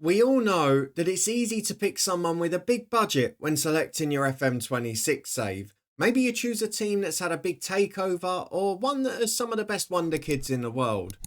We all know that it's easy to pick someone with a big budget when selecting your FM26 save. Maybe you choose a team that's had a big takeover or one that has some of the best wonder kids in the world.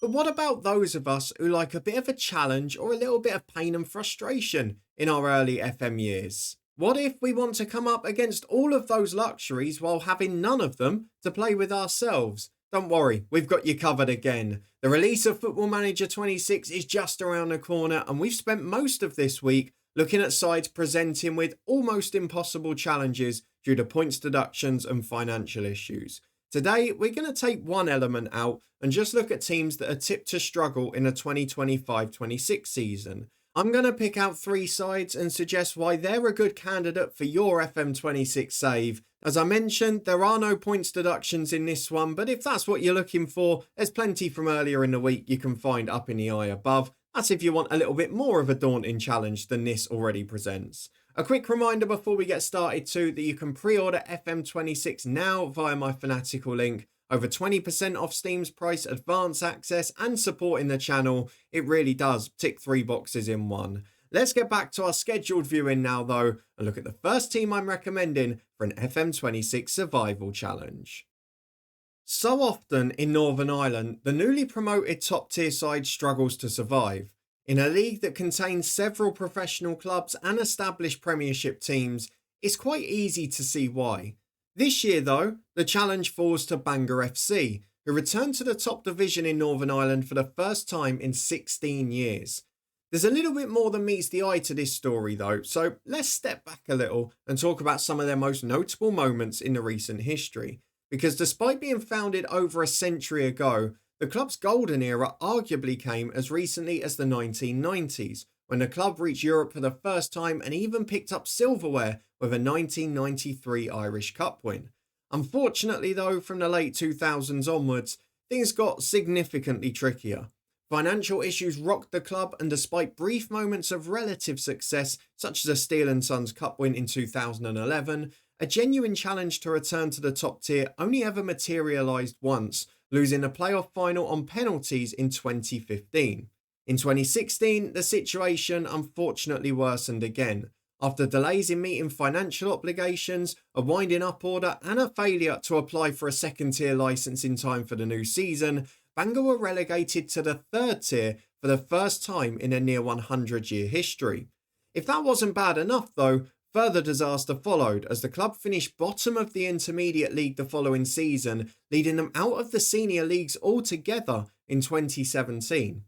But what about those of us who like a bit of a challenge or a little bit of pain and frustration in our early FM years? What if we want to come up against all of those luxuries while having none of them to play with ourselves? Don't worry, we've got you covered again. The release of Football Manager 26 is just around the corner, and we've spent most of this week looking at sides presenting with almost impossible challenges due to points deductions and financial issues. Today, we're going to take one element out and just look at teams that are tipped to struggle in the 2025-26 season. I'm going to pick out three sides and suggest why they're a good candidate for your FM26 save. As I mentioned, there are no points deductions in this one, but if that's what you're looking for, there's plenty from earlier in the week you can find up in the eye above. That's if you want a little bit more of a daunting challenge than this already presents. A quick reminder before we get started too that you can pre-order FM26 now via my Fanatical link. Over 20% off Steam's price, advance access and supporting the channel. It really does tick three boxes in one. Let's get back to our scheduled viewing now though and look at the first team I'm recommending for an FM26 survival challenge. So often in Northern Ireland, the newly promoted top tier side struggles to survive. In a league that contains several professional clubs and established Premiership teams, it's quite easy to see why. This year though, the challenge falls to Bangor FC, who returned to the top division in Northern Ireland for the first time in 16 years. There's a little bit more than meets the eye to this story though, so let's step back a little and talk about some of their most notable moments in the recent history. Because despite being founded over a century ago, the club's golden era arguably came as recently as the 1990s, when the club reached Europe for the first time and even picked up silverware with a 1993 Irish Cup win. Unfortunately though, from the late 2000s onwards, things got significantly trickier. Financial issues rocked the club, and despite brief moments of relative success, such as a Steel and Sons Cup win in 2011, a genuine challenge to return to the top tier only ever materialised once, losing the playoff final on penalties in 2015. In 2016, the situation unfortunately worsened again. After delays in meeting financial obligations, a winding up order and a failure to apply for a second tier licence in time for the new season, Bangor were relegated to the third tier for the first time in a near 100-year history. If that wasn't bad enough though, further disaster followed as the club finished bottom of the Intermediate League the following season, leading them out of the senior leagues altogether in 2017.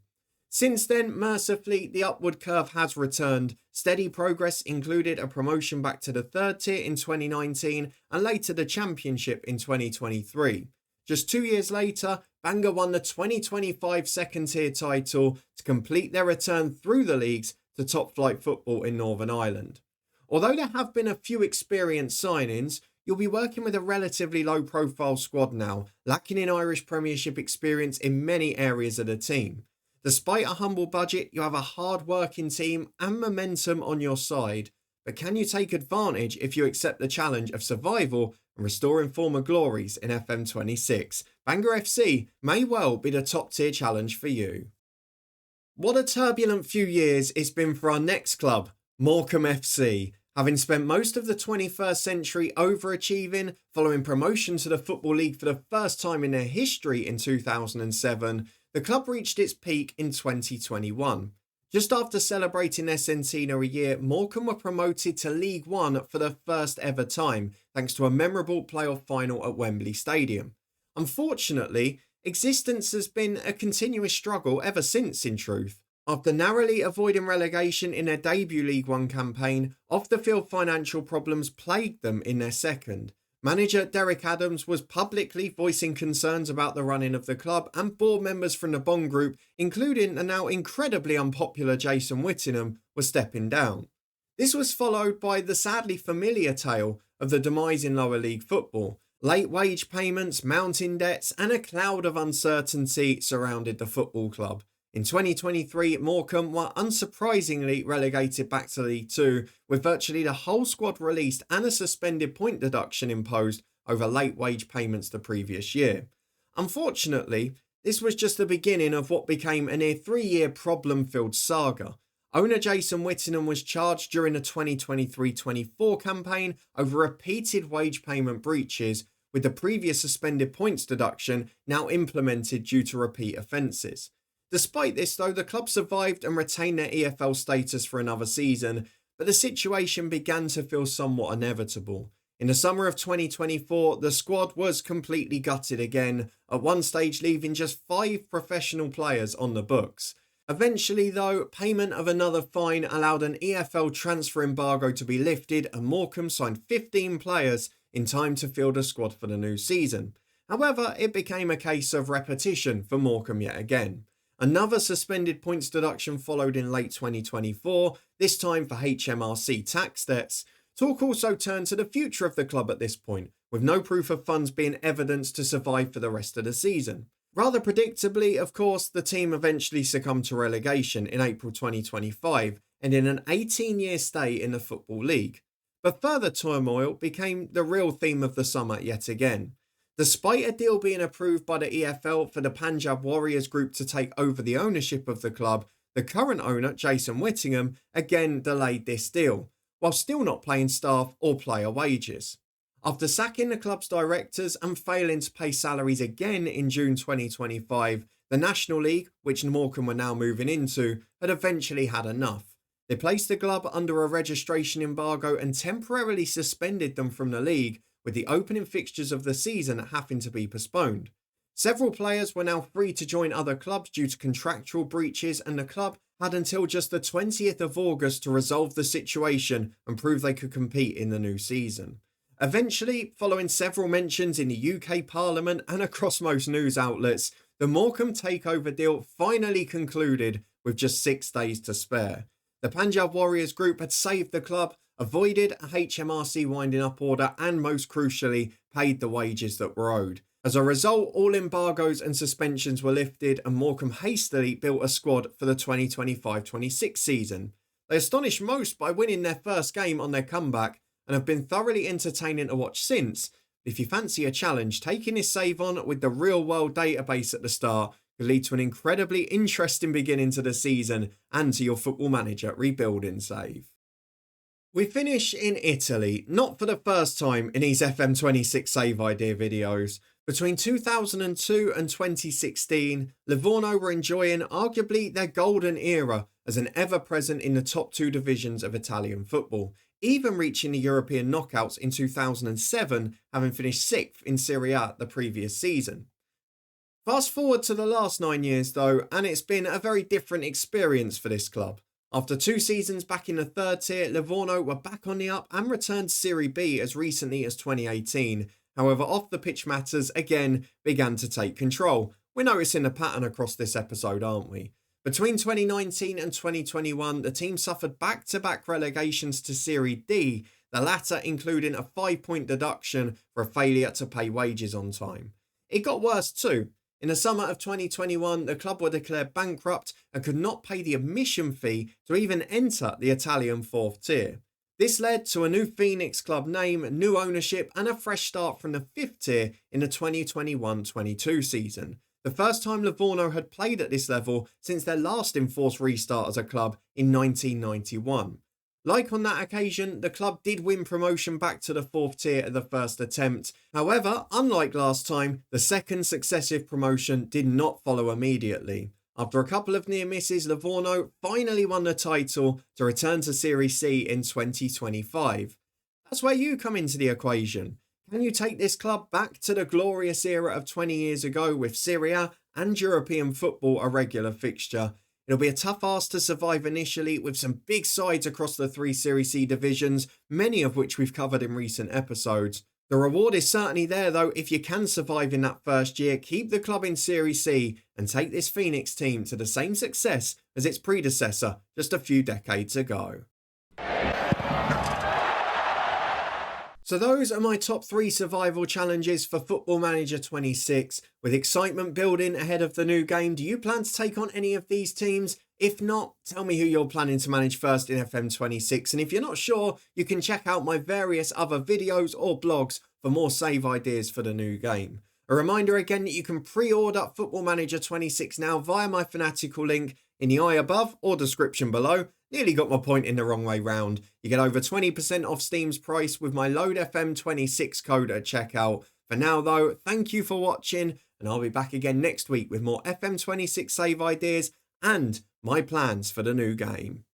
Since then, mercifully, the upward curve has returned. Steady progress included a promotion back to the third tier in 2019 and later the Championship in 2023. Just 2 years later, Bangor won the 2025 second tier title to complete their return through the leagues to top flight football in Northern Ireland. Although there have been a few experienced signings, you'll be working with a relatively low profile squad now, lacking in Irish Premiership experience in many areas of the team. Despite a humble budget, you have a hard-working team and momentum on your side. But can you take advantage if you accept the challenge of survival and restoring former glories in FM26? Bangor FC may well be the top-tier challenge for you. What a turbulent few years it's been for our next club, Morcambe FC. Having spent most of the 21st century overachieving, following promotion to the Football League for the first time in their history in 2007, the club reached its peak in 2021. Just after celebrating their centenary year, Morcambe were promoted to League One for the first ever time, thanks to a memorable playoff final at Wembley Stadium. Unfortunately, existence has been a continuous struggle ever since, in truth. After narrowly avoiding relegation in their debut League One campaign, off-the-field financial problems plagued them in their second. Manager Derek Adams was publicly voicing concerns about the running of the club, and board members from the Bond Group, including the now incredibly unpopular Jason Whittingham, were stepping down. This was followed by the sadly familiar tale of the demise in lower league football. Late wage payments, mounting debts, and a cloud of uncertainty surrounded the football club. In 2023, Morcambe were unsurprisingly relegated back to League Two, with virtually the whole squad released and a suspended point deduction imposed over late wage payments the previous year. Unfortunately, this was just the beginning of what became a near 3-year problem-filled saga. Owner Jason Whittingham was charged during the 2023-24 campaign over repeated wage payment breaches, with the previous suspended points deduction now implemented due to repeat offences. Despite this though, the club survived and retained their EFL status for another season, but the situation began to feel somewhat inevitable. In the summer of 2024, the squad was completely gutted again, at one stage leaving just 5 professional players on the books. Eventually though, payment of another fine allowed an EFL transfer embargo to be lifted and Morcambe signed 15 players in time to field a squad for the new season. However, it became a case of repetition for Morcambe yet again. Another suspended points deduction followed in late 2024, this time for HMRC tax debts. Talk also turned to the future of the club at this point, with no proof of funds being evidence to survive for the rest of the season. Rather predictably, of course, the team eventually succumbed to relegation in April 2025, ending an 18-year stay in the Football League. But further turmoil became the real theme of the summer yet again. Despite a deal being approved by the EFL for the Punjab Warriors group to take over the ownership of the club, the current owner, Jason Whittingham, again delayed this deal, while still not paying staff or player wages. After sacking the club's directors and failing to pay salaries again in June 2025, the National League, which Morcambe were now moving into, had eventually had enough. They placed the club under a registration embargo and temporarily suspended them from the league, with the opening fixtures of the season having to be postponed. Several players were now free to join other clubs due to contractual breaches, and the club had until just the 20th of August to resolve the situation and prove they could compete in the new season. Eventually, following several mentions in the UK Parliament and across most news outlets, the Morcambe takeover deal finally concluded with just 6 days to spare. The Punjab Warriors group had saved the club, avoided a HMRC winding up order, and most crucially, paid the wages that were owed. As a result, all embargoes and suspensions were lifted and Morcambe hastily built a squad for the 2025-26 season. They astonished most by winning their first game on their comeback and have been thoroughly entertaining to watch since. If you fancy a challenge, taking this save on with the real-world database at the start could lead to an incredibly interesting beginning to the season and to your Football Manager rebuilding save. We finish in Italy, not for the first time in these FM26 save idea videos. Between 2002 and 2016, Livorno were enjoying arguably their golden era as an ever-present in the top 2 divisions of Italian football, even reaching the European knockouts in 2007, having finished 6th in Serie A the previous season. Fast forward to the last 9 years though, and it's been a very different experience for this club. After 2 seasons back in the 3rd tier, Livorno were back on the up and returned to Serie B as recently as 2018. However, off the pitch matters again began to take control. We're noticing a pattern across this episode, aren't we? Between 2019 and 2021, the team suffered back-to-back relegations to Serie D, the latter including a 5-point deduction for a failure to pay wages on time. It got worse too. In the summer of 2021, the club were declared bankrupt and could not pay the admission fee to even enter the Italian 4th tier. This led to a new Phoenix club name, new ownership and a fresh start from the 5th tier in the 2021-22 season. The first time Livorno had played at this level since their last enforced restart as a club in 1991. Like on that occasion, the club did win promotion back to the 4th tier at the first attempt. However, unlike last time, the second successive promotion did not follow immediately. After a couple of near misses, Livorno finally won the title to return to Serie C in 2025. That's where you come into the equation. Can you take this club back to the glorious era of 20 years ago with Serie A and European football a regular fixture? It'll be a tough ask to survive initially with some big sides across the 3 Serie C divisions, many of which we've covered in recent episodes. The reward is certainly there though if you can survive in that first year, keep the club in Serie C and take this Phoenix team to the same success as its predecessor just a few decades ago. So those are my top 3 survival challenges for Football Manager 26. With excitement building ahead of the new game, do you plan to take on any of these teams? If not, tell me who you're planning to manage first in FM26. And if you're not sure, you can check out my various other videos or blogs for more save ideas for the new game. A reminder again that you can pre-order Football Manager 26 now via my Fanatical link in the eye above or description below. Nearly got my point in the wrong way round. You get over 20% off Steam's price with my Load FM26 code at checkout. For now though, thank you for watching, and I'll be back again next week with more FM26 save ideas and my plans for the new game.